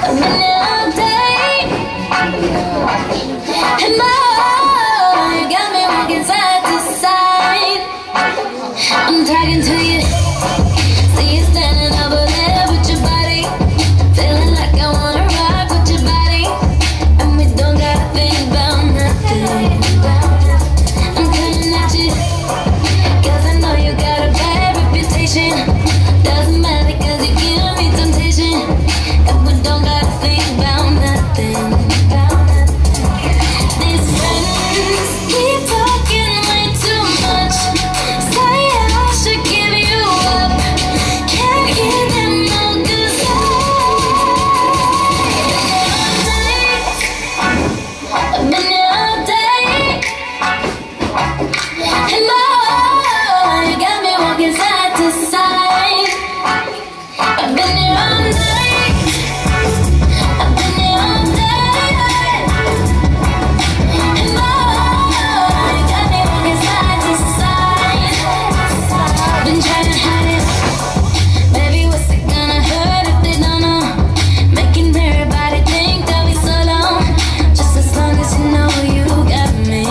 I'm in it all day, and my heart got me walking side to side. I'm talking to you, see you standing over there with your body, feeling like I wanna rock with your body, and we don't gotta think about nothing. I'm coming at you, 'cause I know you got a bad reputation. Doesn't matter 'cause you give me temptation, and we don't gotta think about nothing. These friends keep talking way too much. Say I should give you up. Can't hear them no 'cause I've been here all day, and my heart got me walking side to side. I've been here all night, I've been here all day, and my heart got me walking side to side. Been trying to hide it, baby, what's it gonna hurt if they don't know? Making everybody think that we solo, just as long as you know you got me.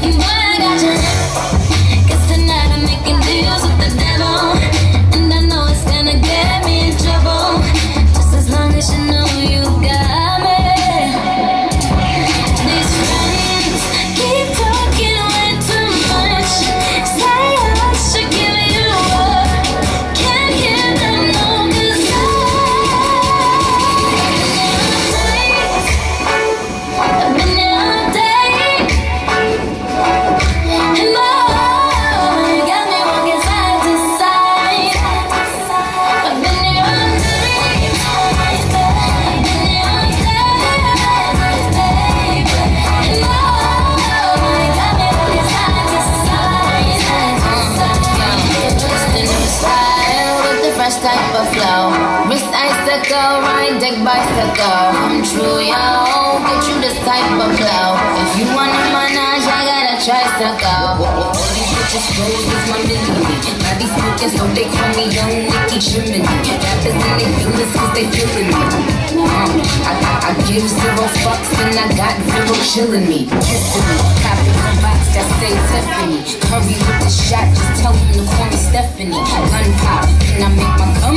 And boy, I got you, 'cause tonight I'm making deals with the devil, and I know it's gonna get me in trouble, just as long as you know you got me. These friends keep talking way too much. Say I should give you up. Can't hear them no 'cause I've been here all day, and my heart got me walking side to side. I've been here all day, I've been here all day, and my heart got me walking side to side. It's the new style with the fresh type of flow. Wrist icicle, ride deck bicycle. I'm true, yo. Get you this type of flow. If you wanna manage, I got a tricycle. All these bitches rose is my melody. Now they smoking, so they call me Young Nicky Chimney. Rappers and they feel this 'cause they feeling me. I give zero fucks and I got zero chillin' me. Kissing me, copy my box that say Tiffany. Curry with the shot, just tell them to call me Stephanie. Gun pop, and I make my cum